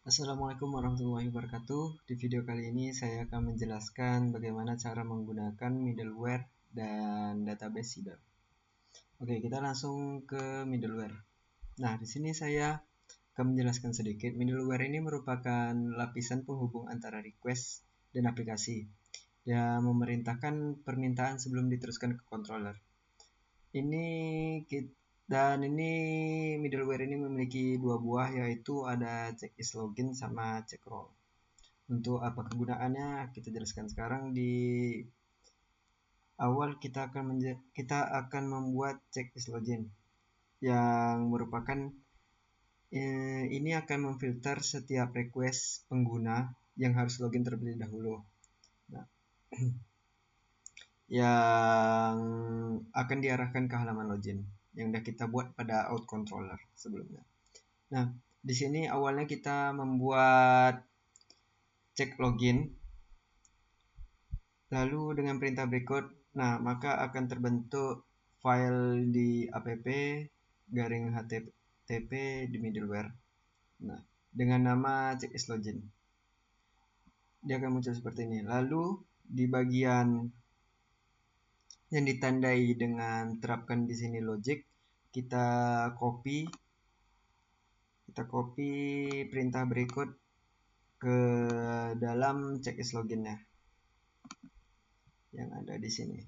Assalamualaikum warahmatullahi wabarakatuh. Di video kali ini saya akan menjelaskan bagaimana cara menggunakan middleware dan database seeder. Oke, kita langsung ke middleware. Nah, di sini saya akan menjelaskan sedikit. Middleware ini merupakan lapisan penghubung antara request dan aplikasi. Dia memerintahkan permintaan sebelum diteruskan ke controller. Ini middleware ini memiliki dua buah, yaitu ada check is login sama check role. Untuk apa kegunaannya kita jelaskan sekarang. Di awal kita akan membuat check is login yang merupakan ini akan memfilter setiap request pengguna yang harus login terlebih dahulu. Nah, yang akan diarahkan ke halaman login yang sudah kita buat pada out controller sebelumnya. Nah, di sini awalnya kita membuat cek login, lalu dengan perintah berikut, maka akan terbentuk file di app-http di middleware. Nah, dengan nama check is login. Dia akan muncul seperti ini. Lalu di bagian yang ditandai dengan terapkan di sini logic, kita copy perintah berikut ke dalam check is loginnya yang ada di sini.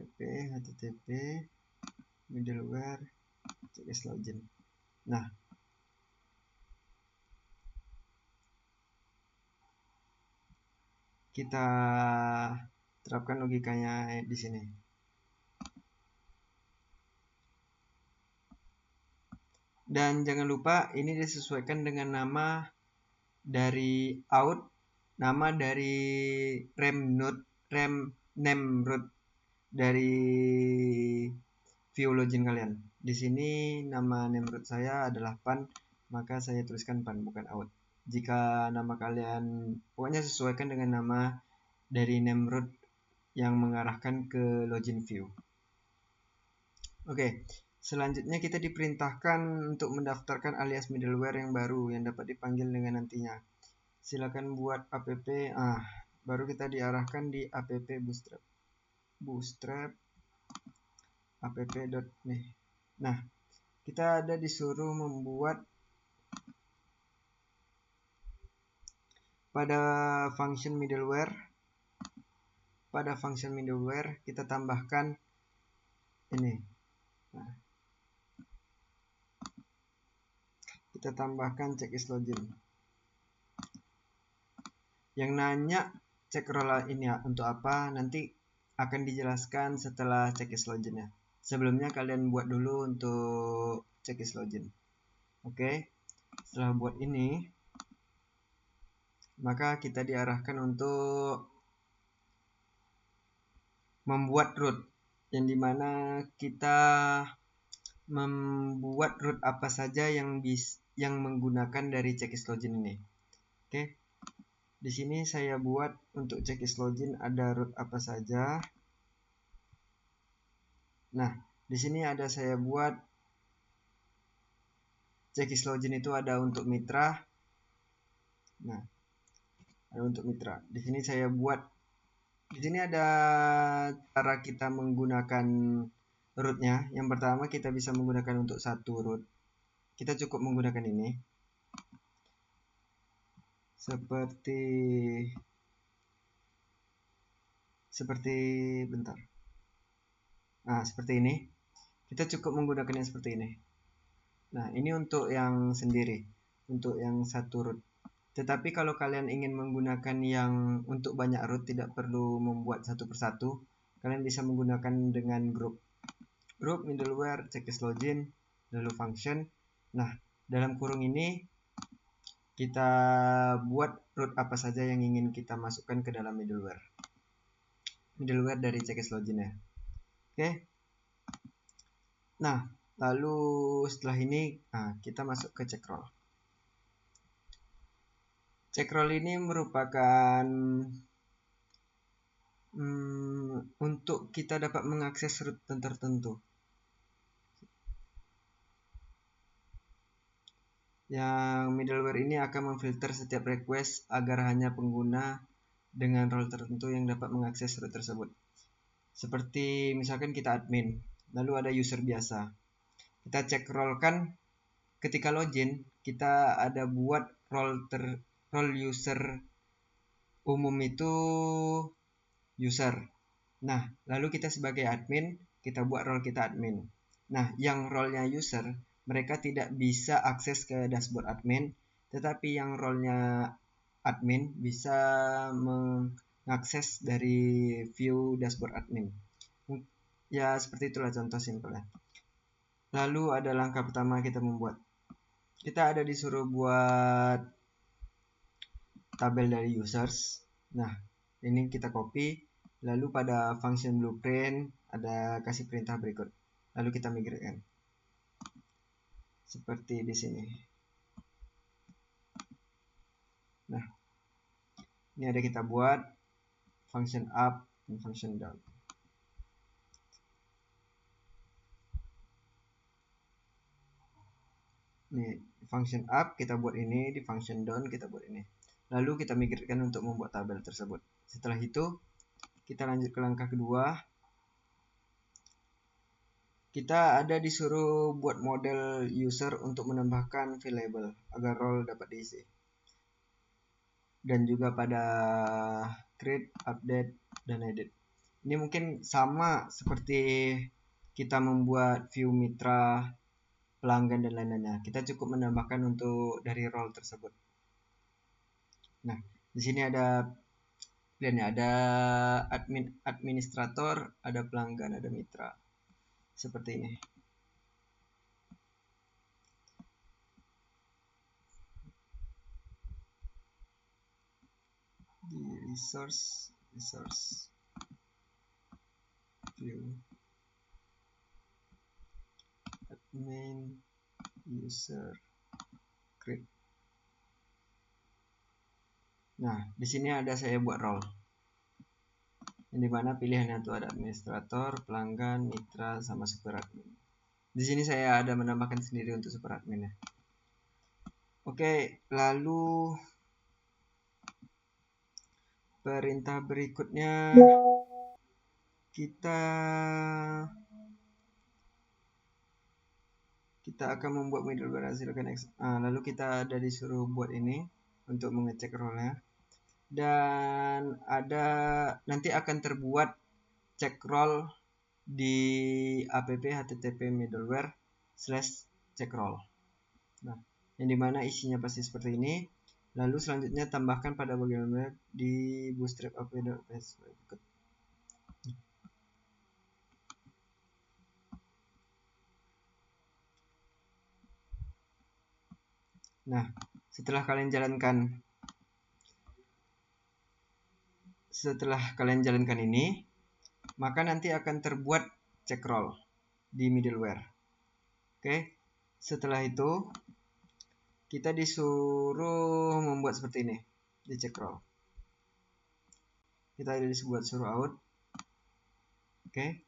app-http middleware check is login. Nah, kita terapkan logikanya di sini. Dan jangan lupa ini disesuaikan dengan nama dari out, nama dari name root dari view login kalian. Di sini nama name root saya adalah pan, maka saya tuliskan pan bukan out. Jika nama kalian pokoknya sesuaikan dengan nama dari name root yang mengarahkan ke login view. Oke, selanjutnya kita diperintahkan untuk mendaftarkan alias middleware yang baru yang dapat dipanggil dengan nantinya. Silakan buat app, baru kita diarahkan di app bootstrap app.nih. Nah, kita ada disuruh membuat pada function middleware. Pada function middleware kita tambahkan ini. Nah, kita tambahkan check is login. Yang nanya check role ini untuk apa nanti akan dijelaskan setelah check is login ya. Sebelumnya kalian buat dulu untuk check is login. Oke, setelah buat ini, maka kita diarahkan untuk membuat root, yang dimana kita membuat root apa saja yang menggunakan dari check is login ini. Oke, di sini saya buat untuk check is login ada root apa saja. Nah, di sini ada saya buat check is login itu ada untuk mitra. Nah, ada untuk mitra. Di sini saya buat. Di sini ada cara kita menggunakan rootnya. Yang pertama kita bisa menggunakan untuk satu root. Kita cukup menggunakan ini. Seperti ini. Kita cukup menggunakannya seperti ini. Nah, ini untuk yang sendiri, untuk yang satu root. Tetapi kalau kalian ingin menggunakan yang untuk banyak root, tidak perlu membuat satu persatu, kalian bisa menggunakan dengan group middleware check is login lalu function. Nah, dalam kurung ini kita buat root apa saja yang ingin kita masukkan ke dalam middleware dari check is login ya. Oke. Nah, lalu setelah ini kita masuk ke check role. Check role ini merupakan untuk kita dapat mengakses root tertentu. Yang middleware ini akan memfilter setiap request agar hanya pengguna dengan role tertentu yang dapat mengakses root tersebut. Seperti misalkan kita admin, lalu ada user biasa. Kita cek role kan ketika login, kita ada buat role user umum itu user. Nah, lalu kita sebagai admin, kita buat role kita admin. Nah, yang role-nya user, mereka tidak bisa akses ke dashboard admin, tetapi yang role-nya admin bisa mengakses dari view dashboard admin. Ya, seperti itulah contoh simpelnya. Lalu ada langkah pertama kita membuat. Kita ada disuruh buat tabel dari users. Nah, ini kita copy. Lalu pada function blueprint ada kasih perintah berikut. Lalu kita migrate. Seperti di sini. Nah, ini ada kita buat function up dan function down. Nih, function up kita buat ini, di function down kita buat ini. Lalu kita migrate untuk membuat tabel tersebut. Setelah itu, kita lanjut ke langkah kedua. Kita ada disuruh buat model user untuk menambahkan variable agar role dapat diisi. Dan juga pada create, update, dan edit. Ini mungkin sama seperti kita membuat view mitra, pelanggan, dan lain-lainnya. Kita cukup menambahkan untuk dari role tersebut. Nah, di sini ada pilihannya, ada administrator, ada pelanggan, ada mitra. Seperti ini. Di resource view admin user create. Nah, di sini ada saya buat role. Yang dimana pilihannya itu ada administrator, pelanggan, mitra, sama super admin. Di sini saya ada menambahkan sendiri untuk super admin ya. Oke, lalu perintah berikutnya kita akan membuat middleware hasilkan lalu kita ada disuruh buat ini untuk mengecek role-nya. Dan ada nanti akan terbuat check role di app http middleware /check role. Nah, yang dimana isinya pasti seperti ini. Lalu selanjutnya tambahkan pada bagian web di bootstrap app.ps. Nah, setelah kalian jalankan ini, maka nanti akan terbuat check role di middleware. Oke, setelah itu kita disuruh membuat seperti ini di check role. Kita buat suruh out. Oke.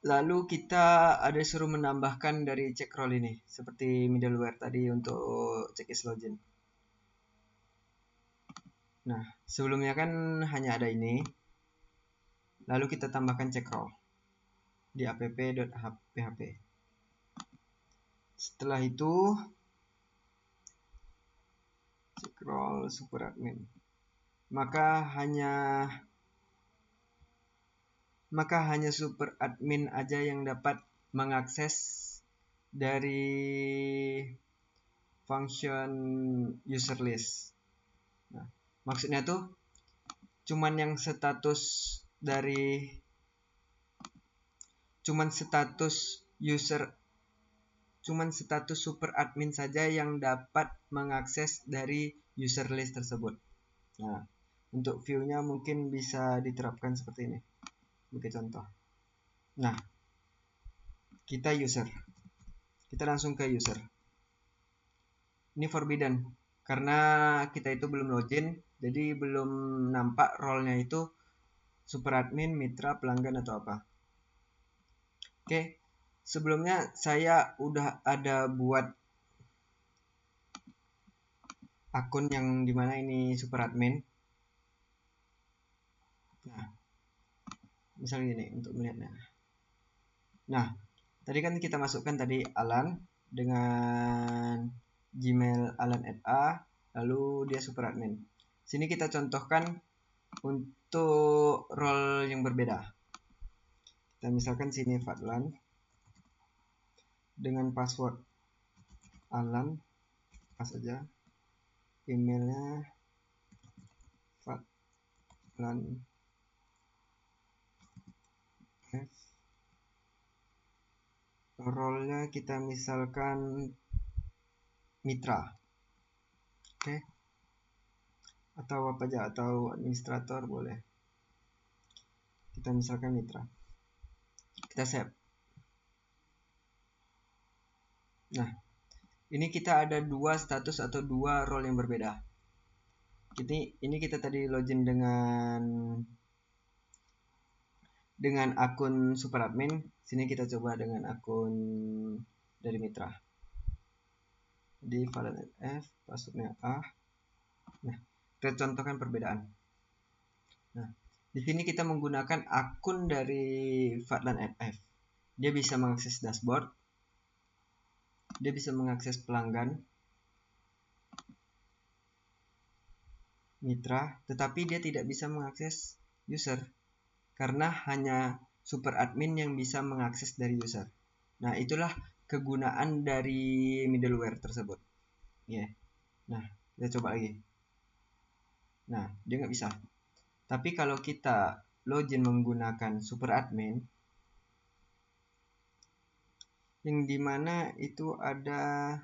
Lalu kita ada disuruh menambahkan dari check role ini seperti middleware tadi untuk check is login. Nah, sebelumnya kan hanya ada ini. Lalu kita tambahkan check role di app.php. Setelah itu check role super admin. Maka hanya super admin aja yang dapat mengakses dari function user list. Nah, maksudnya tuh cuman status super admin saja yang dapat mengakses dari user list tersebut. Nah, untuk view-nya mungkin bisa diterapkan seperti ini. Sebagai contoh. Nah, kita langsung ke user. Ini forbidden karena kita itu belum login, jadi belum nampak role-nya itu super admin, mitra, pelanggan atau apa. Oke, sebelumnya saya udah ada buat akun yang dimana ini super admin. Nah, misalnya gini untuk melihatnya. Nah, tadi kan kita masukkan tadi Alan dengan Gmail alan@a, lalu dia super admin. Sini kita contohkan untuk role yang berbeda. Kita misalkan sini Fadlan dengan password Alan, pas saja emailnya Fadlan F, role-nya kita misalkan mitra, oke, atau apa aja, atau administrator boleh, kita misalkan mitra, kita save. Nah, ini kita ada dua status atau dua role yang berbeda. Ini kita tadi login dengan akun super admin. Sini kita coba dengan akun dari mitra. Di Fadlan F, passwordnya A. Nah, kita contohkan perbedaan. Nah, di sini kita menggunakan akun dari Fadlan F. Dia bisa mengakses dashboard, dia bisa mengakses pelanggan, mitra, tetapi dia tidak bisa mengakses user karena hanya super admin yang bisa mengakses dari user. Nah, itulah kegunaan dari middleware tersebut. Ya. Nah, kita coba lagi. Nah, dia nggak bisa. Tapi kalau kita login menggunakan super admin, yang dimana itu ada,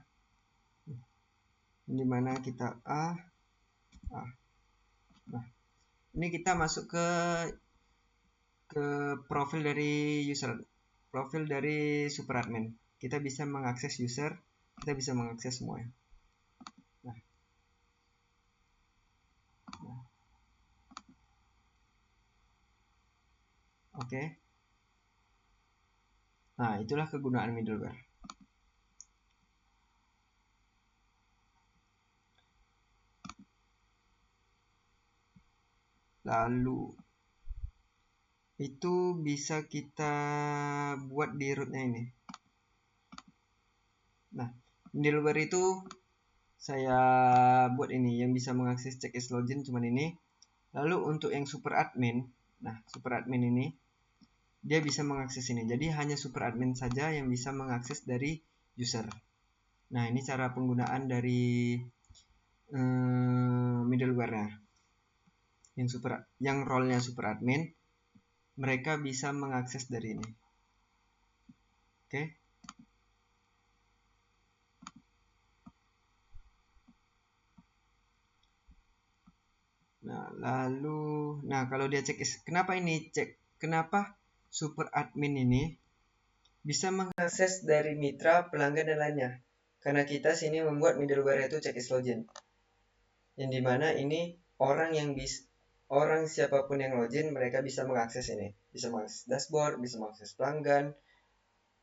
yang dimana kita A. Nah, ini kita masuk ke profil dari user, profil dari super admin. Kita bisa mengakses user, kita bisa mengakses semuanya. Nah, oke. Nah, itulah kegunaan middleware. Lalu itu bisa kita buat di rootnya ini. Nah, middleware itu saya buat ini yang bisa mengakses check is login cuman ini. Lalu untuk yang super admin, nah super admin ini dia bisa mengakses ini. Jadi hanya super admin saja yang bisa mengakses dari user. Nah, ini cara penggunaan dari middleware-nya. Yang role-nya super admin, mereka bisa mengakses dari ini. Oke. Nah, lalu kalau dia cek kenapa ini kenapa super admin ini bisa mengakses dari mitra, pelanggan dan lainnya? Karena kita sini membuat middleware itu check is login. Yang dimana ini orang siapapun yang login mereka bisa mengakses ini, bisa mengakses dashboard, bisa mengakses pelanggan,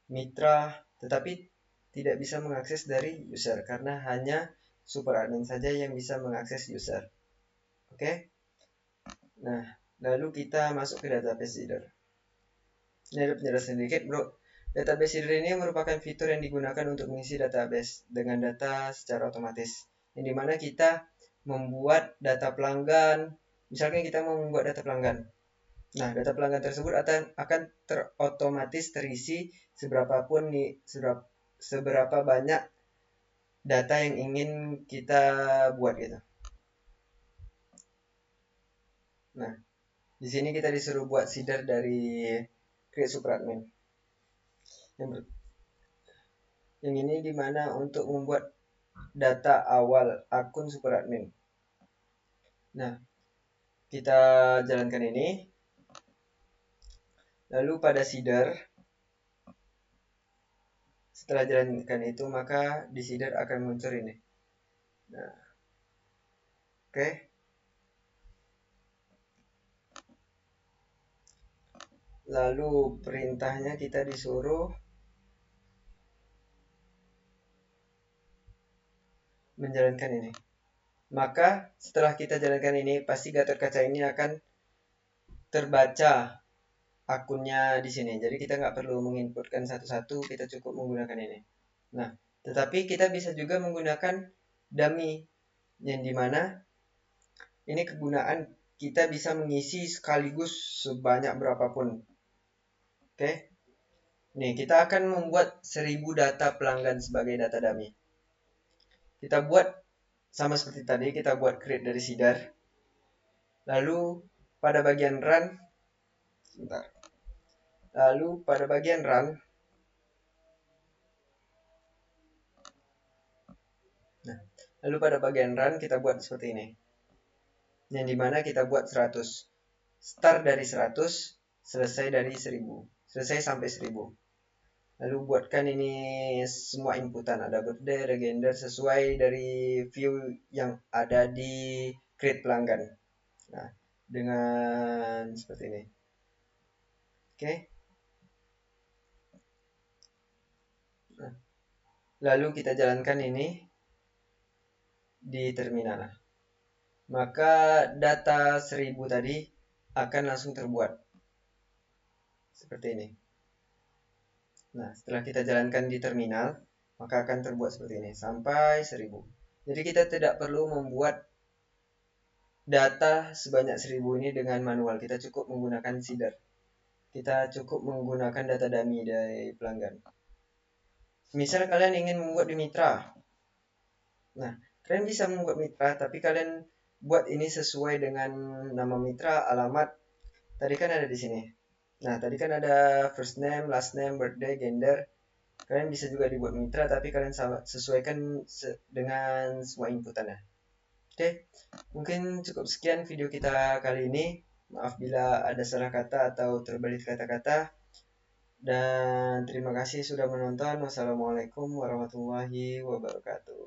mitra, tetapi tidak bisa mengakses dari user karena hanya super admin saja yang bisa mengakses user. Oke. Nah, lalu kita masuk ke database header. Ini ada penjelasan sedikit, bro. Database header ini merupakan fitur yang digunakan untuk mengisi database dengan data secara otomatis. Yang dimana kita membuat data pelanggan. Misalkan kita mau membuat data pelanggan. Nah, data pelanggan tersebut akan otomatis terisi seberapa banyak data yang ingin kita buat gitu. Nah, di sini kita disuruh buat seeder dari create super admin. Yang ini dimana untuk membuat data awal akun super admin. Nah, kita jalankan ini. Lalu pada seeder, setelah jalankan itu maka di seeder akan muncul ini. Nah, oke. Lalu perintahnya kita disuruh menjalankan ini. Maka setelah kita jalankan ini, pasti Gatot Kaca ini akan terbaca akunnya di sini. Jadi kita nggak perlu menginputkan satu-satu, kita cukup menggunakan ini. Nah, tetapi kita bisa juga menggunakan dummy, yang dimana ini kegunaan kita bisa mengisi sekaligus sebanyak berapapun. Oke. Nih, kita akan membuat 1000 data pelanggan sebagai data dummy. Kita buat sama seperti tadi, kita buat create dari seeder. Lalu pada bagian run, sebentar. Lalu pada bagian run, lalu pada bagian run kita buat seperti ini. Yang dimana kita buat 100. Start dari 100, selesai dari 1000. Selesai sampai 1000. Lalu buatkan ini semua inputan, ada birthday, ada gender, sesuai dari view yang ada di create pelanggan. Nah, dengan seperti ini. Oke. Nah, lalu kita jalankan ini di terminal. Maka data 1000 tadi akan langsung terbuat. Seperti ini. Nah, setelah kita jalankan di terminal, maka akan terbuat seperti ini sampai 1000. Jadi kita tidak perlu membuat data sebanyak 1000 ini dengan manual. Kita cukup menggunakan seeder. Kita cukup menggunakan data dummy dari pelanggan. Misal kalian ingin membuat di Mitra. Nah, kalian bisa membuat Mitra, tapi kalian buat ini sesuai dengan nama Mitra, alamat. Tadi kan ada di sini. Nah, tadi kan ada first name, last name, birthday, gender. Kalian bisa juga dibuat mitra, tapi kalian sesuaikan dengan semua inputannya. Oke, mungkin cukup sekian video kita kali ini. Maaf bila ada salah kata atau terbelit kata-kata. Dan terima kasih sudah menonton. Wassalamualaikum warahmatullahi wabarakatuh.